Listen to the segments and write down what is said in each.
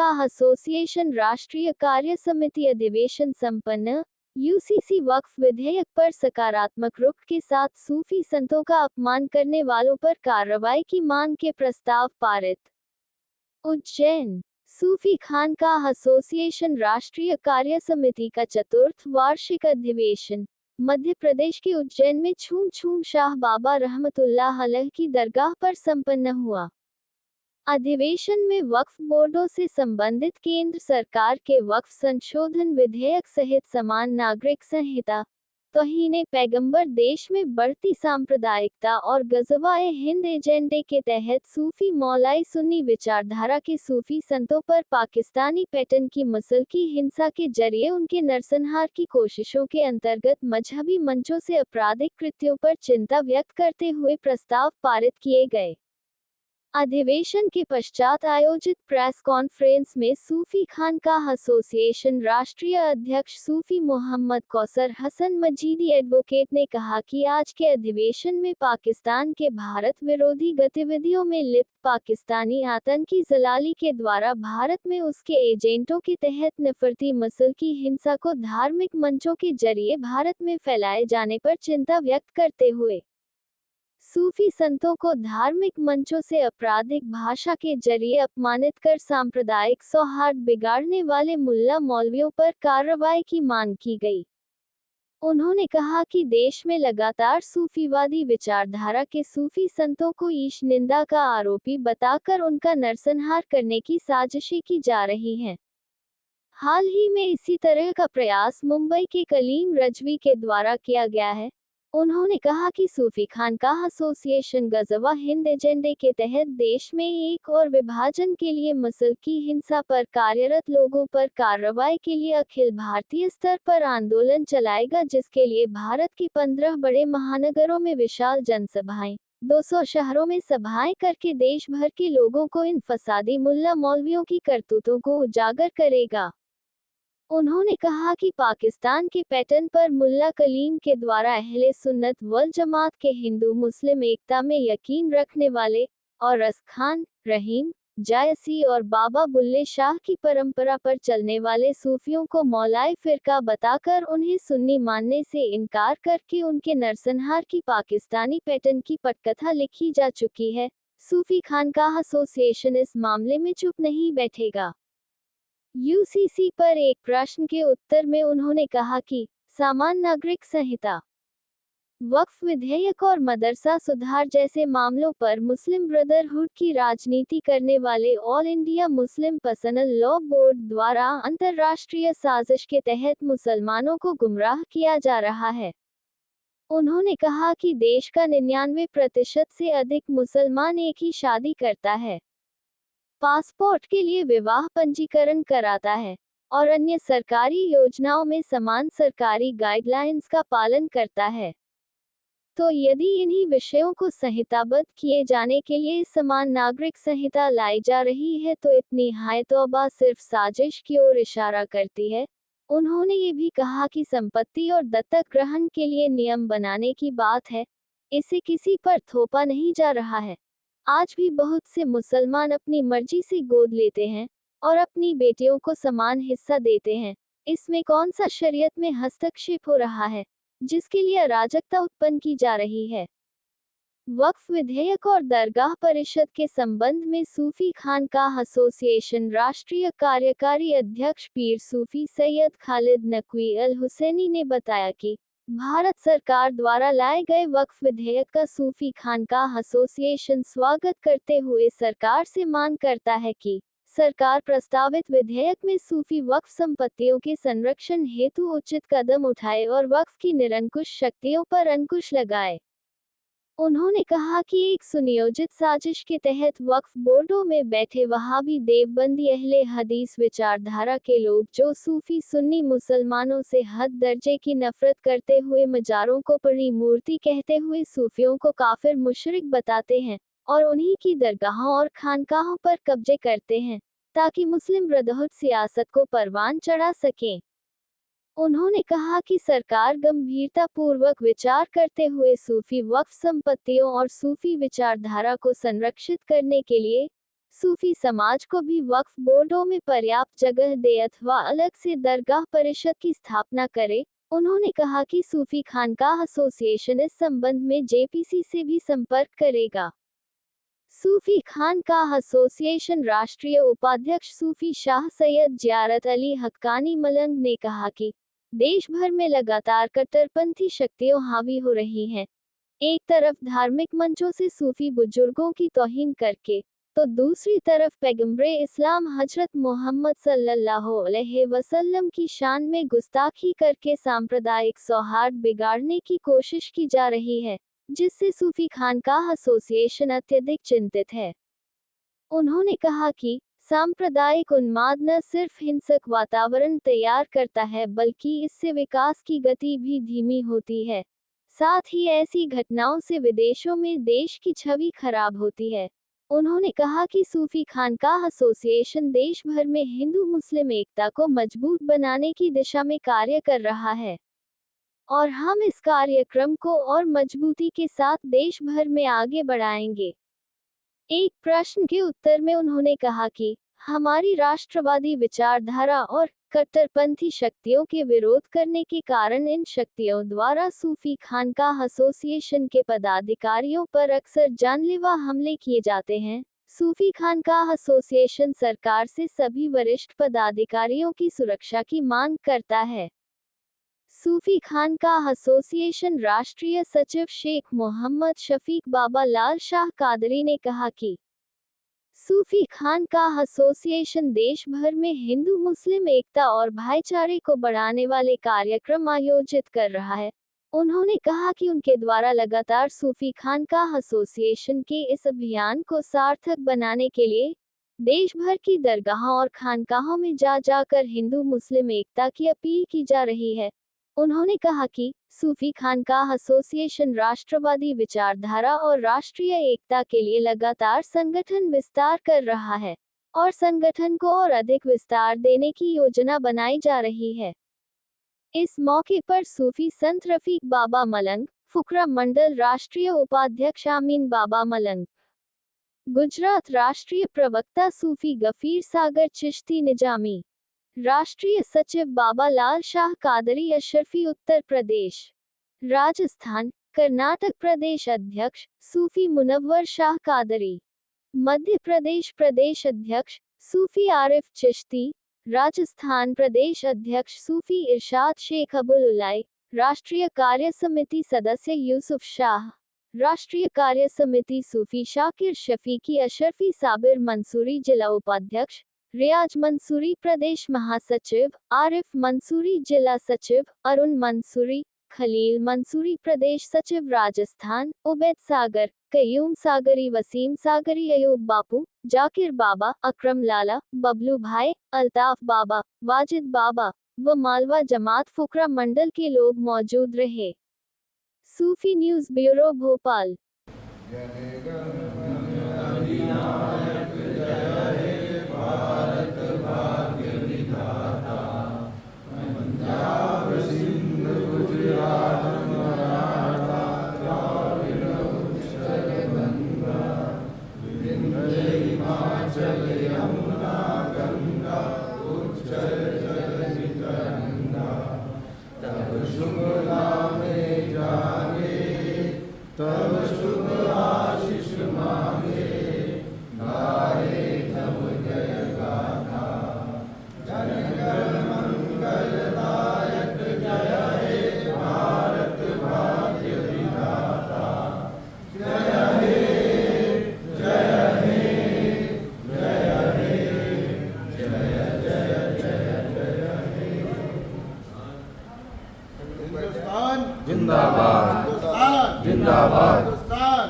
खानकाह association राष्ट्रीय कार्य समिति अधिवेशन संपन्न। यूसीसी वक्फ विधेयक पर सकारात्मक रुख के साथ सूफी संतों का अपमान करने वालों पर कार्रवाई की मांग के प्रस्ताव पारित। उज्जैन। सूफी खानकाह एसोसिएशन राष्ट्रीय कार्य समिति का चतुर्थ वार्षिक अधिवेशन मध्य प्रदेश के उज्जैन में छूम छूम शाह बाबा रहमतुल्लाह अलैह की दरगाह पर संपन्न हुआ। अधिवेशन में वक्फ बोर्डों से संबंधित केंद्र सरकार के वक्फ संशोधन विधेयक सहित समान नागरिक संहिता, तौहीने पैगंबर, देश में बढ़ती सांप्रदायिकता और गज़वाए हिंद एजेंडे के तहत सूफी मौलाई सुन्नी विचारधारा के सूफी संतों पर पाकिस्तानी पैटर्न की मसलकी हिंसा के जरिए उनके नरसंहार की कोशिशों के अंतर्गत मजहबी मंचों से आपराधिक कृत्यों पर चिंता व्यक्त करते हुए प्रस्ताव पारित किए गए। अधिवेशन के पश्चात आयोजित प्रेस कॉन्फ्रेंस में सूफी खानकाह एसोसिएशन राष्ट्रीय अध्यक्ष सूफी मोहम्मद कौसर हसन मजीदी एडवोकेट ने कहा कि आज के अधिवेशन में पाकिस्तान के भारत विरोधी गतिविधियों में लिप्त पाकिस्तानी आतंकी जलाली के द्वारा भारत में उसके एजेंटों के तहत नफरती मसल की हिंसा को धार्मिक मंचों के जरिए भारत में फैलाए जाने पर चिंता व्यक्त करते हुए सूफी संतों को धार्मिक मंचों से आपराधिक भाषा के जरिए अपमानित कर सांप्रदायिक सौहार्द बिगाड़ने वाले मुल्ला मौलवियों पर कार्रवाई की मांग की गई। उन्होंने कहा कि देश में लगातार सूफीवादी विचारधारा के सूफी संतों को ईश निंदा का आरोपी बताकर उनका नरसंहार करने की साजिशें की जा रही हैं। हाल ही में इसी तरह का प्रयास मुंबई के कलीम रजवी के द्वारा किया गया है। उन्होंने कहा कि सूफी खानकाह एसोसिएशन गज़वा हिंद एजेंडे के तहत देश में एक और विभाजन के लिए मसल की हिंसा पर कार्यरत लोगों पर कार्रवाई के लिए अखिल भारतीय स्तर पर आंदोलन चलाएगा, जिसके लिए भारत के 15 बड़े महानगरों में विशाल जनसभाएं, 200 शहरों में सभाएं करके देश भर के लोगों को इन फसादी मुल्ला मौलवियों की करतूतों को उजागर करेगा। उन्होंने कहा कि पाकिस्तान के पैटर्न पर मुल्ला कलीम के द्वारा अहले सुन्नत वल जमात के हिंदू मुस्लिम एकता में यकीन रखने वाले और रस खान, रहीम, जायसी और बाबा बुल्ले शाह की परंपरा पर चलने वाले सूफियों को मौलाई फिरका बताकर उन्हें सुन्नी मानने से इनकार करके उनके नरसंहार की पाकिस्तानी पैटर्न की पटकथा लिखी जा चुकी है। सूफी खानकाह एसोसिएशन इस मामले में चुप नहीं बैठेगा। यूसीसी पर एक प्रश्न के उत्तर में उन्होंने कहा कि समान नागरिक संहिता, वक्फ विधेयक और मदरसा सुधार जैसे मामलों पर मुस्लिम ब्रदरहुड की राजनीति करने वाले all India Muslim personal law board द्वारा अंतर्राष्ट्रीय साजिश के तहत मुसलमानों को गुमराह किया जा रहा है। उन्होंने कहा कि देश का 99% से अधिक मुसलमान एक ही शादी करता है, पासपोर्ट के लिए विवाह पंजीकरण कराता है और अन्य सरकारी योजनाओं में समान सरकारी गाइडलाइंस का पालन करता है। तो यदि इन्हीं विषयों को संहिताबद्ध किए जाने के लिए समान नागरिक संहिता लाई जा रही है तो इतनी हाय तौबा सिर्फ साजिश की ओर इशारा करती है। उन्होंने ये भी कहा कि संपत्ति और दत्तक ग्रहण के लिए नियम बनाने की बात है, इसे किसी पर थोपा नहीं जा रहा है। आज भी बहुत से मुसलमान अपनी मर्जी से गोद लेते हैं और अपनी बेटियों को समान हिस्सा देते हैं। इसमें कौन सा शरीयत में हस्तक्षेप हो रहा है जिसके लिए अराजकता उत्पन्न की जा रही है। वक्फ विधेयक और दरगाह परिषद के संबंध में सूफी खानकाह एसोसिएशन राष्ट्रीय कार्यकारी अध्यक्ष पीर सूफी सैयद खालिद नकवी अल हुसैनी ने बताया कि भारत सरकार द्वारा लाए गए वक्फ विधेयक का सूफी खानकाह एसोसिएशन स्वागत करते हुए सरकार से मांग करता है कि सरकार प्रस्तावित विधेयक में सूफी वक्फ संपत्तियों के संरक्षण हेतु उचित कदम उठाए और वक्फ की निरंकुश शक्तियों पर अंकुश लगाए। उन्होंने कहा कि एक सुनियोजित साजिश के तहत वक्फ बोर्डों में बैठे वहाबी देवबंदी अहले हदीस विचारधारा के लोग जो सूफी सुन्नी मुसलमानों से हद दर्जे की नफरत करते हुए मजारों को पड़ी मूर्ति कहते हुए सूफियों को काफिर मुशरिक बताते हैं और उन्हीं की दरगाहों और खानकाहों पर कब्जे करते हैं ताकि मुस्लिम ब्रदरहुड सियासत को परवान चढ़ा सकें। उन्होंने कहा कि सरकार गंभीरतापूर्वक विचार करते हुए सूफी वक्फ संपत्तियों और सूफी विचारधारा को संरक्षित करने के लिए सूफी समाज को भी वक्फ बोर्डों में पर्याप्त जगह दे अथवा अलग से दरगाह परिषद की स्थापना करे। उन्होंने कहा कि सूफी खानकाह एसोसिएशन इस संबंध में जेपीसी से भी संपर्क करेगा। सूफी खानकाह एसोसिएशन राष्ट्रीय उपाध्यक्ष सूफी शाह सैयद जियारत अली हक्कानी मलंग ने कहा कि देश भर में लगातार कट्टरपंथी शक्तियां हावी हो रही हैं। एक तरफ धार्मिक मंचों से सूफी बुजुर्गों की तौहीन करके, तो दूसरी तरफ पैगंबरे इस्लाम हजरत मोहम्मद सल्लल्लाहु अलैहि वसल्लम की शान में गुस्ताखी करके सांप्रदायिक सौहार्द बिगाड़ने की कोशिश की जा रही है, जिससे सूफी खानकाह एसोसिएशन अत्यधिक चिंतित है। उन्होंने कहा कि सांप्रदायिक उन्माद न सिर्फ हिंसक वातावरण तैयार करता है बल्कि इससे विकास की गति भी धीमी होती है। साथ ही ऐसी घटनाओं से विदेशों में देश की छवि खराब होती है। उन्होंने कहा कि सूफी खानकाह एसोसिएशन देश भर में हिंदू मुस्लिम एकता को मजबूत बनाने की दिशा में कार्य कर रहा है और हम इस कार्यक्रम को और मजबूती के साथ देश भर में आगे बढ़ाएंगे। एक प्रश्न के उत्तर में उन्होंने कहा कि हमारी राष्ट्रवादी विचारधारा और कट्टरपंथी शक्तियों के विरोध करने के कारण इन शक्तियों द्वारा सूफी खानकाह एसोसिएशन के पदाधिकारियों पर अक्सर जानलेवा हमले किए जाते हैं। सूफी खानकाह एसोसिएशन सरकार से सभी वरिष्ठ पदाधिकारियों की सुरक्षा की मांग करता है। सूफी खानकाह एसोसिएशन राष्ट्रीय सचिव शेख मोहम्मद शफीक बाबा लाल शाह कादरी ने कहा कि सूफी खानकाह एसोसिएशन देश भर में हिंदू मुस्लिम एकता और भाईचारे को बढ़ाने वाले कार्यक्रम आयोजित कर रहा है। उन्होंने कहा कि उनके द्वारा लगातार सूफी खानकाह एसोसिएशन के इस अभियान को सार्थक बनाने के लिए देश भर की दरगाहों और खानकाहों में जाकर हिंदू मुस्लिम एकता की अपील की जा रही है। उन्होंने कहा कि सूफी खानकाह एसोसिएशन राष्ट्रवादी विचारधारा और राष्ट्रीय एकता के लिए लगातार संगठन विस्तार कर रहा है और संगठन को और अधिक विस्तार देने की योजना बनाई जा रही है। इस मौके पर सूफी संत रफीक बाबा मलंग, फुकरा मंडल राष्ट्रीय उपाध्यक्ष आमीन बाबा मलंग, गुजरात राष्ट्रीय प्रवक्ता सूफी गफीर सागर चिश्ती निजामी, राष्ट्रीय सचिव बाबा लाल शाह कादरी अशरफी उत्तर प्रदेश, राजस्थान, कर्नाटक प्रदेश अध्यक्ष सूफी मुनव्वर शाह कादरी, मध्य प्रदेश प्रदेश अध्यक्ष सूफी आरिफ चिश्ती, राजस्थान प्रदेश अध्यक्ष सूफी इरशाद शेख अबुल उलाई, राष्ट्रीय कार्य समिति सदस्य यूसुफ शाह, राष्ट्रीय कार्य समिति सूफी शाकिर शफीकी अशरफी साबिर मंसूरी जिला उपाध्यक्ष, रियाज मंसूरी प्रदेश महासचिव, आरिफ मंसूरी जिला सचिव, अरुण मंसूरी, खलील मंसूरी प्रदेश सचिव राजस्थान, उबैद सागर, कयूम सागरी, वसीम सागरी, अयूब बापू, जाकिर बाबा, अकरम लाला, बबलू भाई, अल्ताफ बाबा, वाजिद बाबा व मालवा जमात फुकरा मंडल के लोग मौजूद रहे। सूफी न्यूज़ ब्यूरो भोपाल। जिंदाबाद जिंदाबाद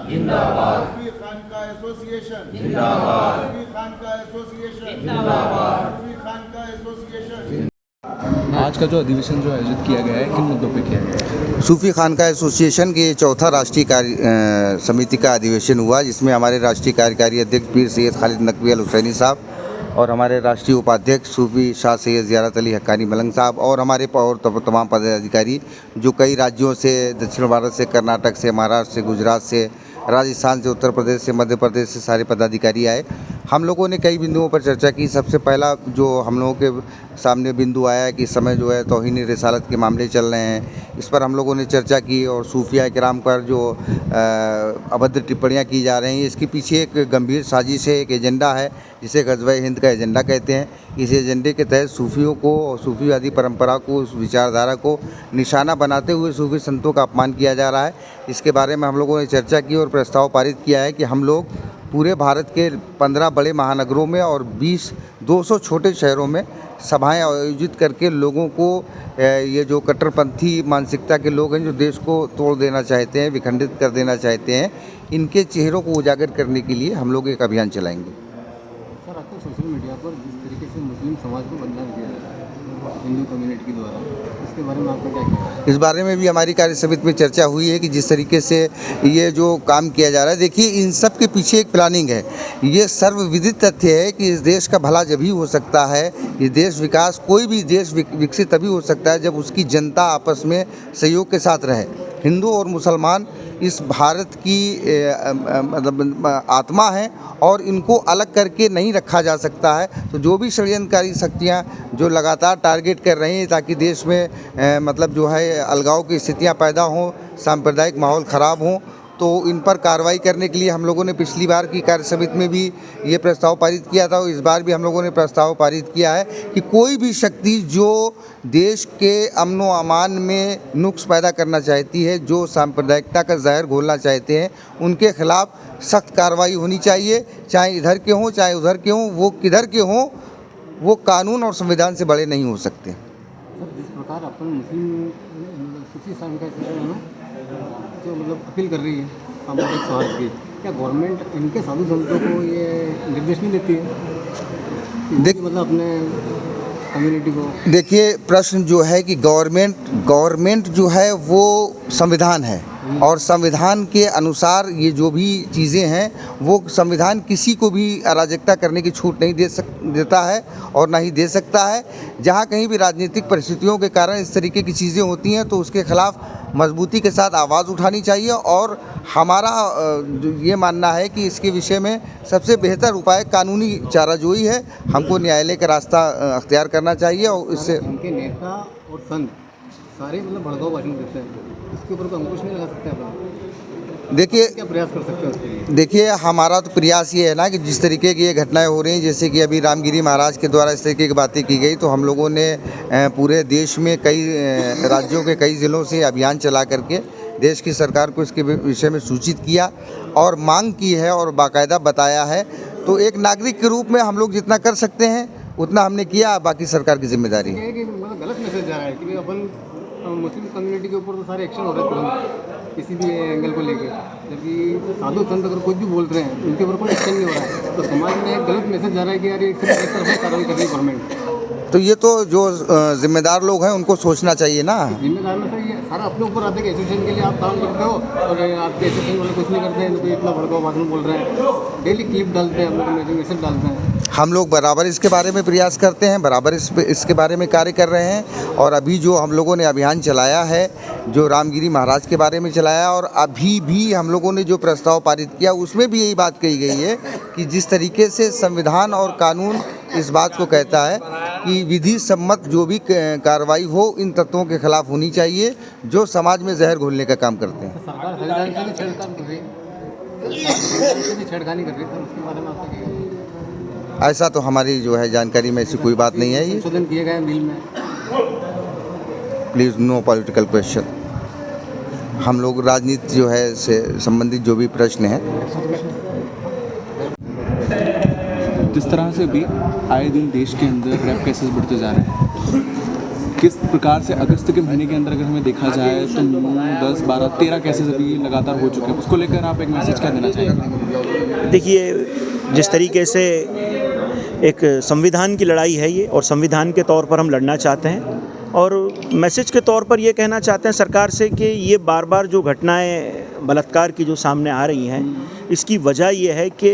जिंदाबाद सूफी खानकाह एसोसिएशन जिंदाबाद सूफी खानकाह एसोसिएशन जिंदाबाद सूफी खानकाह एसोसिएशन। आज का जो अधिवेशन जो आयोजित किया गया है किन मुद्दों पे किया गया है? सूफी खानकाह एसोसिएशन के चौथा राष्ट्रीय कार्य समिति का अधिवेशन हुआ, जिसमें हमारे राष्ट्रीय कार्यकारी अध्यक्ष पीर सैयद खालिद नकवी अल हुसैनी साहब और हमारे राष्ट्रीय उपाध्यक्ष सूफी शाह सैयद जियारत अली हक्कानी मलंग साहब और हमारे और तमाम पदाधिकारी जो कई राज्यों से, दक्षिण भारत से, कर्नाटक से, महाराष्ट्र से, गुजरात से, राजस्थान से, उत्तर प्रदेश से, मध्य प्रदेश से सारे पदाधिकारी आए हम लोगों ने कई बिंदुओं पर चर्चा की। सबसे पहला जो हम लोगों के सामने बिंदु आया कि इस समय जो है तौहीन रिसालत के मामले चल रहे हैं, इस पर हम लोगों ने चर्चा की और सूफिया किराम पर जो अभद्र टिप्पणियाँ की जा रही हैं, इसके पीछे एक गंभीर साजिश है, एक एजेंडा है जिसे ग़ज़वा-ए हिंद का एजेंडा कहते हैं। इस एजेंडे के तहत सूफियों को और सूफीवादी परंपरा को, उस विचारधारा को निशाना बनाते हुए सूफी संतों का अपमान किया जा रहा है। इसके बारे में हम लोगों ने चर्चा की और प्रस्ताव पारित किया है कि हम लोग पूरे भारत के 15 बड़े महानगरों में और 200 छोटे शहरों में सभाएं आयोजित करके लोगों को ये जो कट्टरपंथी मानसिकता के लोग हैं, जो देश को तोड़ देना चाहते हैं, विखंडित कर देना चाहते हैं, इनके चेहरों को उजागर करने के लिए हम लोग एक अभियान चलाएंगे। सर, आजकल सोशल मीडिया पर जिस तरीके से मुस्लिम समाज को बदनाम किया जा रहा है हिंदू कम्युनिटी द्वारा, इसके बारे में आपका क्या कहना है? इस बारे में भी हमारी कार्य समिति में चर्चा हुई है कि जिस तरीके से ये जो काम किया जा रहा है, देखिए इन सब के पीछे एक प्लानिंग है। ये सर्वविदित तथ्य है कि इस देश का भला जब ही हो सकता है, ये देश विकास, कोई भी देश विकसित तभी हो सकता है जब उसकी जनता आपस में सहयोग के साथ रहे। हिंदू और मुसलमान इस भारत की मतलब आत्मा है और इनको अलग करके नहीं रखा जा सकता है। तो जो भी षड्यंत्रकारी शक्तियाँ जो लगातार टारगेट कर रही हैं ताकि देश में मतलब जो है अलगाव की स्थितियाँ पैदा हों, सांप्रदायिक माहौल ख़राब हों, तो इन पर कार्रवाई करने के लिए हम लोगों ने पिछली बार की कार्य समिति में भी ये प्रस्ताव पारित किया था और इस बार भी हम लोगों ने प्रस्ताव पारित किया है कि कोई भी शक्ति जो देश के अमन व अमान में नुक्स पैदा करना चाहती है, जो सांप्रदायिकता का जहर घोलना चाहते हैं, उनके खिलाफ सख्त कार्रवाई होनी चाहिए। चाहे इधर के हों चाहे उधर के हों, वो किधर के हों, वो कानून और संविधान से बड़े नहीं हो सकते। सर, जिस प्रकार अपन मुस्लिम सूफी संघ जो मतलब अपील कर रही है सामाजिक सौहार्द की, क्या गवर्नमेंट इनके साधु संतों को ये निर्देश नहीं देती है देख मतलब अपने कम्युनिटी को? देखिए, प्रश्न जो है कि गवर्नमेंट जो है वो संविधान है और संविधान के अनुसार ये जो भी चीज़ें हैं, वो संविधान किसी को भी अराजकता करने की छूट नहीं देता है और ना ही दे सकता है। जहाँ कहीं भी राजनीतिक परिस्थितियों के कारण इस तरीके की चीज़ें होती हैं तो उसके खिलाफ मजबूती के साथ आवाज़ उठानी चाहिए और हमारा ये मानना है कि इसके विषय में सबसे बेहतर उपाय कानूनी चाराजोई है। हमको न्यायालय का रास्ता अख्तियार करना चाहिए और इससे उनके नेता और संत सारे मतलब भड़काऊ भाषण देते हैं, इसके ऊपर कोई अंकुश नहीं लगा सकते अपन? देखिए, क्या प्रयास कर सकते हैं उसके लिए? देखिए, हमारा तो प्रयास ये है ना कि जिस तरीके की ये घटनाएं हो रही हैं, जैसे कि अभी रामगिरी महाराज के द्वारा इस तरीके की बातें की गई, तो हम लोगों ने पूरे देश में कई राज्यों के कई ज़िलों से अभियान चला करके देश की सरकार को इसके विषय में सूचित किया और मांग की है और बाकायदा बताया है। तो एक नागरिक के रूप में हम लोग जितना कर सकते हैं उतना हमने किया, बाकी सरकार की जिम्मेदारी है। कि मतलब गलत मैसेज जा रहा है कि अपन मुस्लिम कम्युनिटी के ऊपर तो सारे एक्शन हो रहे हैं तुरंत किसी भी एंगल को लेके, जबकि साधु संत अगर कुछ भी बोल रहे हैं उनके ऊपर कोई एक्शन नहीं हो रहा है, तो समाज में एक गलत मैसेज जा रहा है कि यार ये सिर्फ एक तरफ कार्रवाई कर रही है गवर्नमेंट। तो ये तो जो जिम्मेदार लोग हैं उनको सोचना चाहिए ना। जिम्मेदार में से ये सारा अपने ऊपर आता है कि एसोसिएशन के लिए आप काम करते हो और आपके एसोसिएशन वाले कुछ नहीं करते हैं, तो इतना भड़काऊ भाषण बोल रहे हैं, डेली क्लिप डालते हैं, हम लोग मैसेज डालते हैं। हम लोग बराबर इसके बारे में प्रयास करते हैं, बराबर इसके बारे में कार्य कर रहे हैं और अभी जो हम लोगों ने अभियान चलाया है, जो रामगिरी महाराज के बारे में चलाया और अभी भी हम लोगों ने जो प्रस्ताव पारित किया उसमें भी यही बात कही गई है कि जिस तरीके से संविधान और कानून इस बात को कहता है कि विधि सम्मत जो भी कार्रवाई हो इन तत्वों के खिलाफ होनी चाहिए जो समाज में जहर घोलने का काम करते हैं। सरकार संविधान से भी छेड़छाड़ कर रही है, छेड़खानी कर रही है, उसके बारे में आपका क्या कहना है? ऐसा तो हमारी जो है जानकारी में ऐसी कोई बात नहीं है। ये संशोधन किए गए बिल में, प्लीज़ नो पॉलिटिकल क्वेश्चन। हम लोग राजनीति जो है से संबंधित जो भी प्रश्न है, जिस तरह से भी आए दिन देश के अंदर रेप केसेस बढ़ते जा रहे हैं, किस प्रकार से अगस्त के महीने के अंदर अगर हमें देखा जाए तो 10, 12, 13 केसेस अभी लगातार हो चुके हैं, उसको लेकर आप एक मैसेज क्या देना चाहेंगे? देखिए, जिस तरीके से एक संविधान की लड़ाई है ये और संविधान के तौर पर हम लड़ना चाहते हैं और मैसेज के तौर पर ये कहना चाहते हैं सरकार से कि ये बार बार जो घटनाएं बलात्कार की जो सामने आ रही हैं, इसकी वजह ये है कि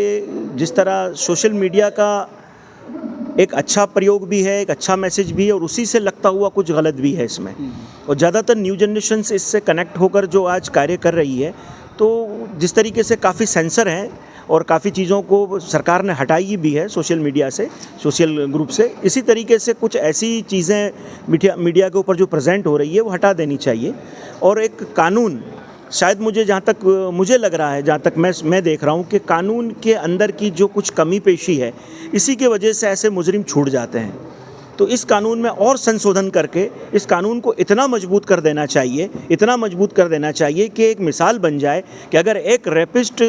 जिस तरह सोशल मीडिया का एक अच्छा प्रयोग भी है, एक अच्छा मैसेज भी है और उसी से लगता हुआ कुछ गलत भी है इसमें, और ज़्यादातर न्यू जनरेशन इससे कनेक्ट होकर जो आज कार्य कर रही है, तो जिस तरीके से काफ़ी सेंसर हैं और काफ़ी चीज़ों को सरकार ने हटाई भी है सोशल मीडिया से, सोशल ग्रुप से। इसी तरीके से कुछ ऐसी चीज़ें मीडिया के ऊपर जो प्रेजेंट हो रही है वो हटा देनी चाहिए। और एक कानून, शायद मुझे जहाँ तक मुझे लग रहा है, जहाँ तक मैं देख रहा हूँ कि कानून के अंदर की जो कुछ कमी पेशी है, इसी के वजह से ऐसे मुजरिम छूट जाते हैं। तो इस कानून में और संशोधन करके इस कानून को इतना मजबूत कर देना चाहिए, इतना मजबूत कर देना चाहिए कि एक मिसाल बन जाए कि अगर एक रेपिस्ट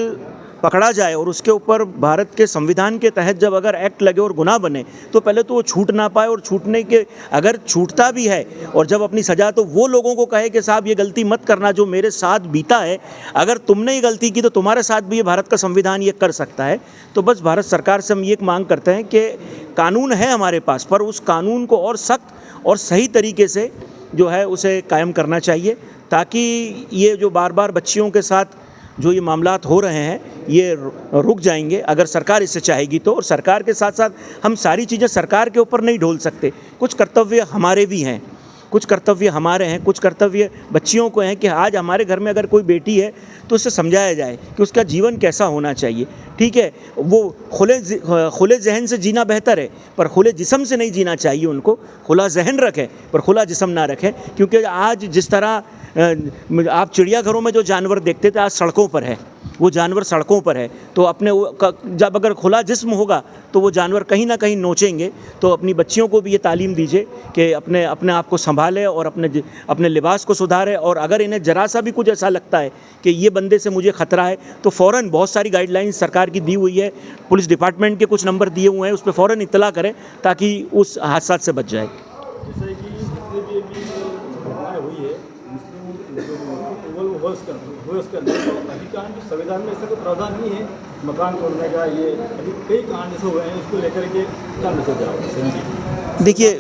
पकड़ा जाए और उसके ऊपर भारत के संविधान के तहत जब अगर एक्ट लगे और गुनाह बने, तो पहले तो वो छूट ना पाए, और छूटने के अगर छूटता भी है और जब अपनी सज़ा, तो वो लोगों को कहे कि साहब ये गलती मत करना जो मेरे साथ बीता है, अगर तुमने ये गलती की तो तुम्हारे साथ भी ये भारत का संविधान ये कर सकता है। तो बस भारत सरकार से हम ये मांग करते हैं कि कानून है हमारे पास, पर उस कानून को और सख्त और सही तरीके से जो है उसे कायम करना चाहिए, ताकि ये जो बार बार बच्चियों के साथ जो ये मामलात हो रहे हैं ये रुक जाएंगे, अगर सरकार इससे चाहेगी तो। और सरकार के साथ साथ हम सारी चीज़ें सरकार के ऊपर नहीं ढोल सकते, कुछ कर्तव्य हमारे भी हैं, कुछ कर्तव्य हमारे हैं, कुछ कर्तव्य बच्चियों को हैं कि आज हमारे घर में अगर कोई बेटी है तो उसे समझाया जाए कि उसका जीवन कैसा होना चाहिए। ठीक है, वो खुले जहन से जीना बेहतर है, पर खुले जिस्म से नहीं जीना चाहिए। उनको खुला जहन रखें पर खुला जिस्म ना रखें, क्योंकि आज जिस तरह आप चिड़ियाघरों में जो जानवर देखते थे, आज सड़कों पर है, वो जानवर सड़कों पर है। तो अपने जब अगर खुला जिस्म होगा तो वो जानवर कहीं ना कहीं नोचेंगे। तो अपनी बच्चियों को भी ये तालीम दीजिए कि अपने आप को संभालें और अपने लिबास को सुधारें। और अगर इन्हें ज़रा सा भी कुछ ऐसा लगता है कि ये बंदे से मुझे ख़तरा है, तो फ़ौरन, बहुत सारी गाइडलाइंस सरकार की दी हुई है, पुलिस डिपार्टमेंट के कुछ नंबर दिए हुए हैं, उस पर फ़ौरन इत्तला करें ताकि उस हादसा से बच जाए। जैसे कि जितने भी अभी घटनाएं हुई है उसके अंदर तो अधिकांश संविधान में ऐसा कोई प्रावधान नहीं है मकान तोड़ने का। ये अभी कई कांड जैसे हुए हैं, उसको लेकर के क्या मैसेज आओ? देखिए,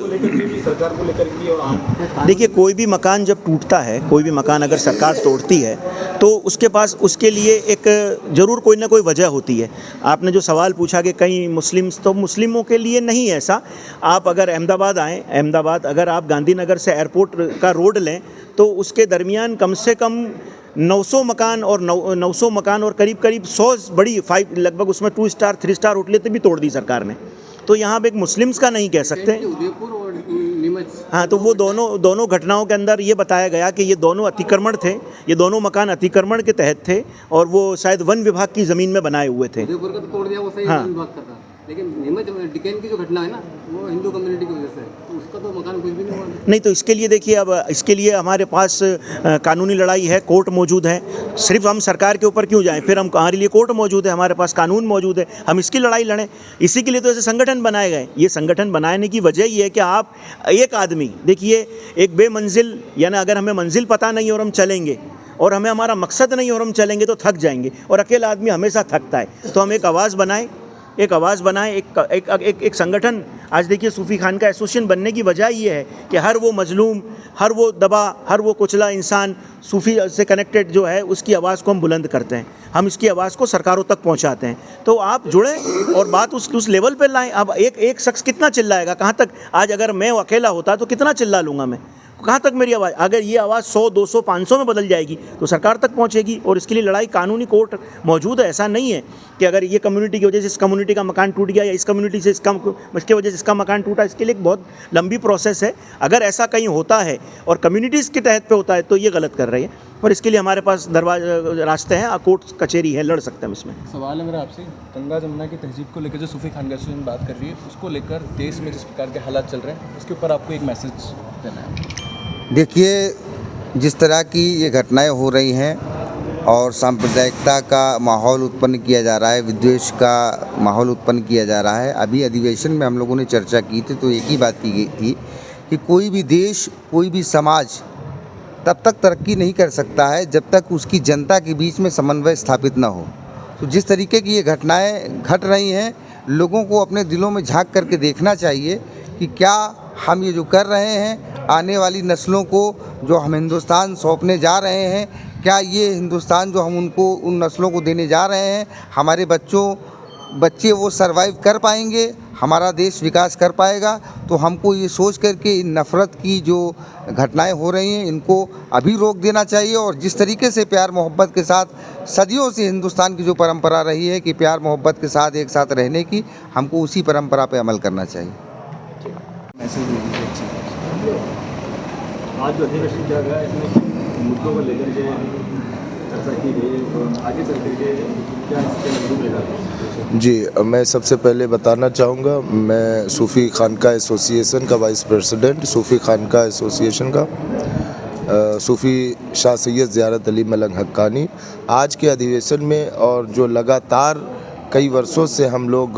सरकार को लेकर के और देखिए, कोई भी मकान जब टूटता है, कोई भी मकान अगर सरकार तोड़ती है तो उसके पास उसके लिए एक ज़रूर कोई ना कोई वजह होती है। आपने जो सवाल पूछा कि कई मुस्लिम्स, तो मुस्लिमों के लिए नहीं है ऐसा। आप अगर अहमदाबाद आएँ, अहमदाबाद अगर आप गांधीनगर से एयरपोर्ट का रोड लें तो उसके दरमियान कम से कम 900 मकान और 900 मकान और करीब 100 बड़ी लगभग उसमें 2 स्टार 3 स्टार होटलें भी तोड़ दी सरकार ने। तो यहाँ पे एक मुस्लिम्स का नहीं कह सकते। हाँ, तो वो दोनों घटनाओं के अंदर ये बताया गया कि ये दोनों अतिक्रमण थे, ये दोनों मकान अतिक्रमण के तहत थे और वो शायद वन विभाग की ज़मीन में बनाए हुए थे। उदयपुर का तो तोड़ दिया, वो सही हाँ। वन विभाग का था, लेकिन नीमच डिकेन की जो घटना है ना, वो हिंदू कम्युनिटी की वजह से, तो उसका तो मकान कुछ भी नहीं हुआ। नहीं, तो इसके लिए देखिए, अब इसके लिए हमारे पास कानूनी लड़ाई है, कोर्ट मौजूद है। सिर्फ हम सरकार के ऊपर क्यों जाएं? फिर हमारे लिए कोर्ट मौजूद है, हमारे पास कानून मौजूद है, हम इसकी लड़ाई लड़ें। इसी के लिए तो ऐसे संगठन बनाए गए। ये संगठन बनाने की वजह ये है कि आप एक आदमी, देखिए, एक बेमंजिल, यानी अगर हमें मंजिल पता नहीं और हम चलेंगे और हमें हमारा मकसद नहीं और हम चलेंगे तो थक जाएंगे, और अकेला आदमी हमेशा थकता है। तो हम एक आवाज़ बनाएं, एक संगठन। आज देखिए, सूफ़ी खान का एसोसिएशन बनने की वजह ये है कि हर वो मजलूम, हर वो दबा, हर वो कुचला इंसान सूफ़ी से कनेक्टेड जो है, उसकी आवाज़ को हम बुलंद करते हैं, हम इसकी आवाज़ को सरकारों तक पहुंचाते हैं। तो आप जुड़ें और बात उस लेवल पर लाएं। अब एक शख्स कितना चिल्लाएगा, कहाँ तक? आज अगर मैं अकेला होता तो कितना चिल्ला लूँगा मैं, कहाँ तक मेरी आवाज़? अगर ये आवाज़ 100, 200, 500 में बदल जाएगी तो सरकार तक पहुँचेगी। और इसके लिए लड़ाई, कानूनी कोर्ट मौजूद है। ऐसा नहीं है कि अगर ये कम्युनिटी की वजह से इस कम्युनिटी का मकान टूट गया या इस कम्युनिटी से इसकी वजह से इसका मकान टूटा, इसके लिए एक बहुत लंबी प्रोसेस है। अगर ऐसा कहीं होता है और कम्युनिटीज़ के तहत पे होता है तो ये गलत कर रही है। पर इसके लिए हमारे पास रास्ते हैं, कोर्ट कचहरी है, लड़ सकते हैं हम इसमें। सवाल है मेरा आपसे, गंगा जमुना की तहजीब को लेकर जो सूफ़ी खान का एसोसिएशन बात कर रही है, उसको लेकर देश में जिस प्रकार के हालात चल रहे हैं, उसके ऊपर आपको एक मैसेज देना है। देखिए, जिस तरह की ये घटनाएं हो रही हैं और सांप्रदायिकता का माहौल उत्पन्न किया जा रहा है, विद्वेष का माहौल उत्पन्न किया जा रहा है। अभी अधिवेशन में हम लोगों ने चर्चा की थी तो एक ही बात की गई थी कि कोई भी देश, कोई भी समाज तब तक तरक्की नहीं कर सकता है जब तक उसकी जनता के बीच में समन्वय स्थापित ना हो। तो जिस तरीके की ये घटनाएं घट रही हैं, लोगों को अपने दिलों में झांक करके देखना चाहिए कि क्या हम ये जो कर रहे हैं, आने वाली नस्लों को जो हम हिंदुस्तान सौंपने जा रहे हैं, क्या ये हिंदुस्तान जो हम उनको, उन नस्लों को देने जा रहे हैं, हमारे बच्चे वो सरवाइव कर पाएंगे हमारा देश विकास कर पाएगा। तो हमको ये सोच करके इन नफ़रत की जो घटनाएं हो रही हैं इनको अभी रोक देना चाहिए, और जिस तरीके से प्यार मोहब्बत के साथ सदियों से हिंदुस्तान की जो परंपरा रही है कि प्यार मोहब्बत के साथ एक साथ रहने की, हमको उसी परंपरा पे अमल करना चाहिए। मैसेज दे दीजिए अच्छा। आज जो अधिवेशन किया गया इसमें मुद्दों को लेकर के चर्चा की गई और आगे चल करके क्या इसके नजदीक लेगा? जी, मैं सबसे पहले बताना चाहूँगा, मैं सूफ़ी खानका एसोसिएशन का वाइस प्रेसिडेंट, सूफ़ी खानका एसोसिएशन का सूफ़ी शाह सैयद ज़ियारत अली मलंग हक्कानी, आज के अधिवेशन में और जो लगातार कई वर्षों से हम लोग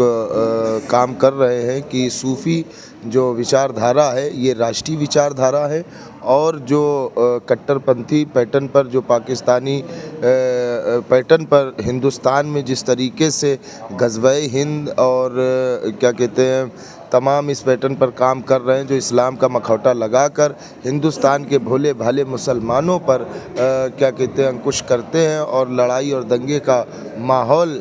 काम कर रहे हैं कि सूफ़ी जो विचारधारा है ये राष्ट्रीय विचारधारा है, और जो कट्टरपंथी पैटर्न पर, जो पाकिस्तानी पैटर्न पर हिंदुस्तान में जिस तरीके से ग़ज़वा-ए हिंद और क्या कहते हैं तमाम इस पैटर्न पर काम कर रहे हैं, जो इस्लाम का मखौटा लगाकर हिंदुस्तान के भोले भाले मुसलमानों पर क्या कहते हैं अंकुश करते हैं और लड़ाई और दंगे का माहौल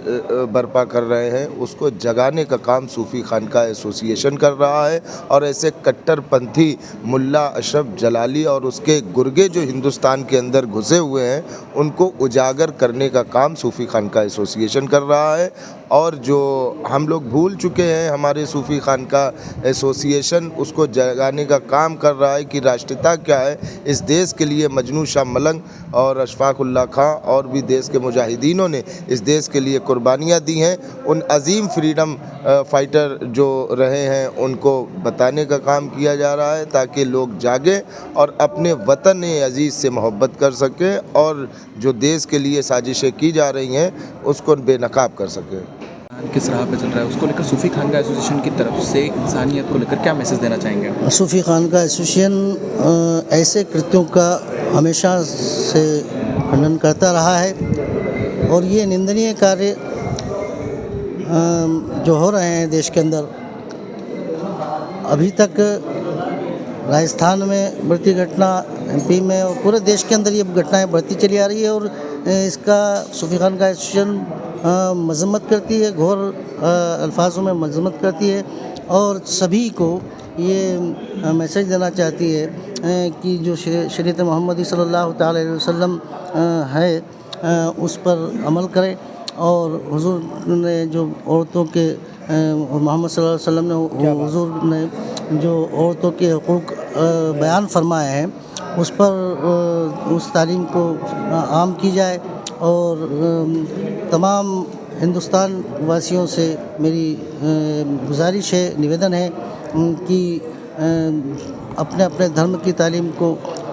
बर्पा कर रहे हैं, उसको जगाने का काम सूफ़ी खानका एसोसिएशन कर रहा है। और ऐसे कट्टरपंथी मुल्ला अशरफ जलाली और उसके गुर्गे जो हिंदुस्तान के अंदर घुसे हुए हैं उनको उजागर करने का काम सूफ़ी खानका एसोसिएशन कर रहा है। और जो हम लोग भूल चुके हैं, हमारे सूफ़ी खानका एसोसिएशन उसको जगाने का काम कर रहा है कि राष्ट्रीयता क्या है। इस देश के लिए मजनू शाह मलंग और अशफाक उल्लाह खां और भी देश के मुजाहिदीनों ने इस देश के लिए कुर्बानियाँ दी हैं। उन अजीम फ्रीडम फाइटर जो रहे हैं उनको बताने का काम किया जा रहा है ताकि लोग जागें और अपने वतन अजीज़ से मोहब्बत कर सकें और जो देश के लिए साजिशें की जा रही हैं उसको बेनकाब कर सकें। किस राह पे चल रहा है उसको लेकर सूफ़ी खानका एसोसिएशन की तरफ से इंसानियत को लेकर क्या मैसेज देना चाहेंगे? सूफ़ी खानका एसोसिएशन ऐसे कृत्यों का हमेशा से खंडन करता रहा है और ये निंदनीय कार्य जो हो रहे हैं देश के अंदर, अभी तक राजस्थान में बढ़ती घटना, एमपी में और पूरे देश के अंदर ये घटनाएं बढ़ती चली आ रही है और इसका सूफ़ी खानका एसोसिएशन मजम्मत करती है, घोर अल्फाजों में मजम्मत करती है और सभी को ये मैसेज देना चाहती है कि जो शरीयत मोहम्मदी सल्लल्लाहु तआला अलैहि वसल्लम है उस पर अमल करें। और हुज़ूर ने जो औरतों के मोहम्मद सल्लल्लाहु अलैहि वसल्लम ने हुज़ूर ने जो औरतों के हुकूक बयान फरमाए हैं उस पर उस तालीम को आम की जाए। और तमाम हिंदुस्तान वासियों से मेरी गुजारिश है, निवेदन है कि अपने अपने धर्म की तालीम को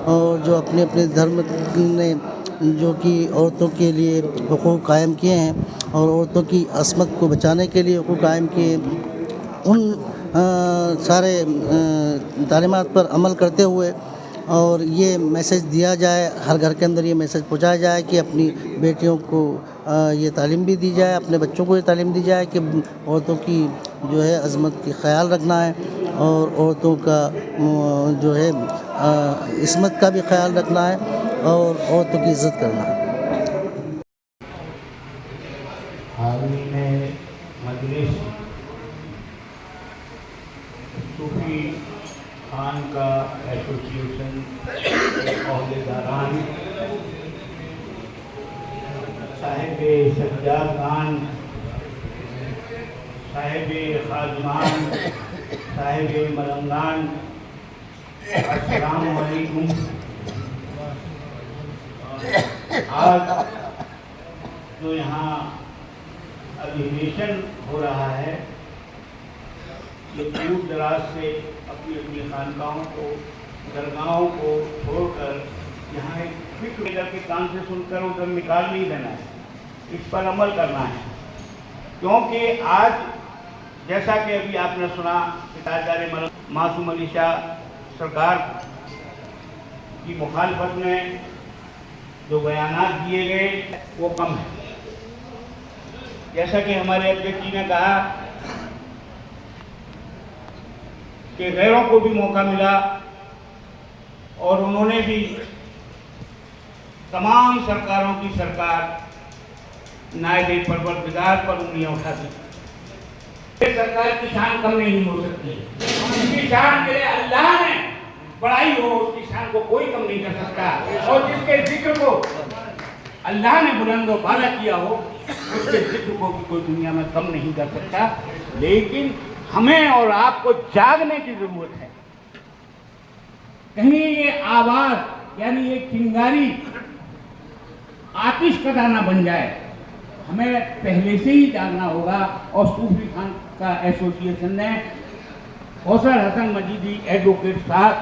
और जो अपने अपने धर्म ने जो कि औरतों के लिए हुकूक कायम किए हैं और औरतों की अस्मत को बचाने के लिए हुकूक कायम किए, उन सारे तालीमात पर अमल करते हुए और ये मैसेज दिया जाए, हर घर के अंदर ये मैसेज पहुंचाया जाए कि अपनी बेटियों को ये तालीम भी दी जाए, अपने बच्चों को ये तालीम दी जाए कि औरतों की जो है अज़मत की ख्याल रखना है और औरतों का जो है इस्मत का भी ख्याल रखना है और औरतों की इज़्ज़त करना है। हाल ही में मजलिस सूफ़ी खानका एसोसिएशन के अहदेदारान साहिब सज्जादान, साहिब खाजमान, साहिब मलंगान, अस्सलामु अलैकुम। आज जो यहाँ अधिवेशन हो रहा है ये दूर दराज से अपनी अपनी खानकाहों को, दरगाहों को छोड़कर यहाँ एक फिक्र इधर के कान से सुनकर उधर निकाल नहीं देना है, इस पर अमल करना है। क्योंकि आज जैसा कि अभी आपने सुना कि ताजदार मासूम अली शाह सरकार की मुखालफत में जो बयानात दिए गए वो कम है। जैसा कि हमारे अध्यक्ष जी ने कहा कि गैरों को भी मौका मिला और उन्होंने भी तमाम सरकारों की सरकार नायब परवरदिगार पर उंगलियां उठा दी। सरकार की शान कम नहीं हो सकती। उसकी शान मेरे अल्लाह ने बढ़ाई हो, उसकी शान को कोई कम नहीं कर सकता। और जिसके जिक्र को अल्लाह ने बुलंद व बाला किया हो, उसके जिक्र को भी कोई दुनिया में कम नहीं कर सकता। लेकिन हमें और आपको जागने की जरूरत है। कहीं ये आवाज यानी ये चिंगारी आतिश का दाना बन जाए, हमें पहले से ही जागना होगा। और सूफी खान का एसोसिएशन ने कौसर हसन मजीदी एडवोकेट साहब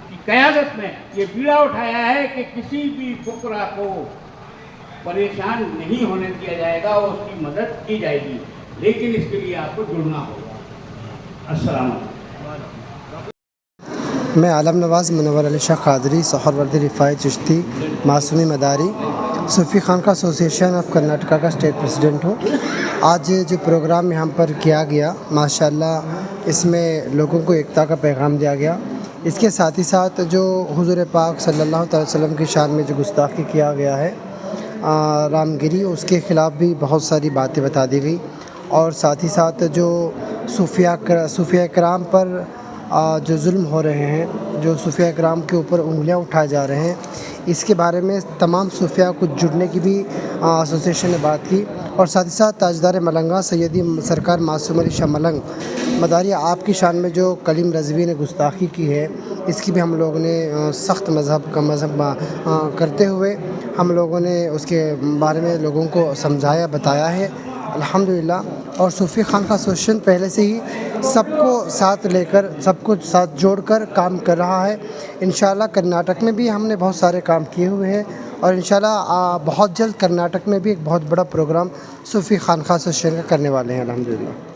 की क़यादत में ये बीड़ा उठाया है कि किसी भी फुकरा को परेशान नहीं होने दिया जाएगा और उसकी मदद की जाएगी, लेकिन इसके लिए आपको जुड़ना होगा। अस्सलाम वालेकुम। मैं आलम नवाज़ मुनव्वर अली शाह कादरी सहरवर्दी रिफ़ाई चिश्ती मासूमी मदारी सूफ़ी खानका एसोसिएशन ऑफ कर्नाटका का स्टेट प्रेसिडेंट हूँ। आज जो प्रोग्राम यहाँ पर किया गया माशाल्लाह, इसमें लोगों को एकता का पैगाम दिया गया। इसके साथ ही साथ जो हुज़ूर पाक सल्लल्लाहु अलैहि वसल्लम की शान में जो गुस्ताखी किया गया है रामगिरी, उसके ख़िलाफ़ भी बहुत सारी बातें बता दी गई। और साथ ही साथ जो सूफिया कराम पर जो जुल्म हो रहे हैं, जो सूफिया कराम के ऊपर उंगलियां उठाए जा रहे हैं, इसके बारे में तमाम सूफिया को जुड़ने की भी एसोसिएशन ने बात की। और साथ ही साथ ताजदार मलंगा सैयदी सरकार मासूम अली शाह मलंग मदारी आपकी शान में जो कलीम रज़वी ने गुस्ताखी की है, इसकी भी हम लोगों ने सख्त मज़हब करते हुए हम लोगों ने उसके बारे में लोगों को समझाया बताया है अल्हम्दुलिल्लाह। और सूफ़ी खान का एसोसिएशन पहले से ही सबको साथ लेकर, सबको साथ जोड़कर काम कर रहा है। इंशाल्लाह कर्नाटक में भी हमने बहुत सारे काम किए हुए हैं और इंशाल्लाह बहुत जल्द कर्नाटक में भी एक बहुत बड़ा प्रोग्राम सूफ़ी खानका एसोसिएशन का करने वाले हैं अल्हम्दुलिल्लाह।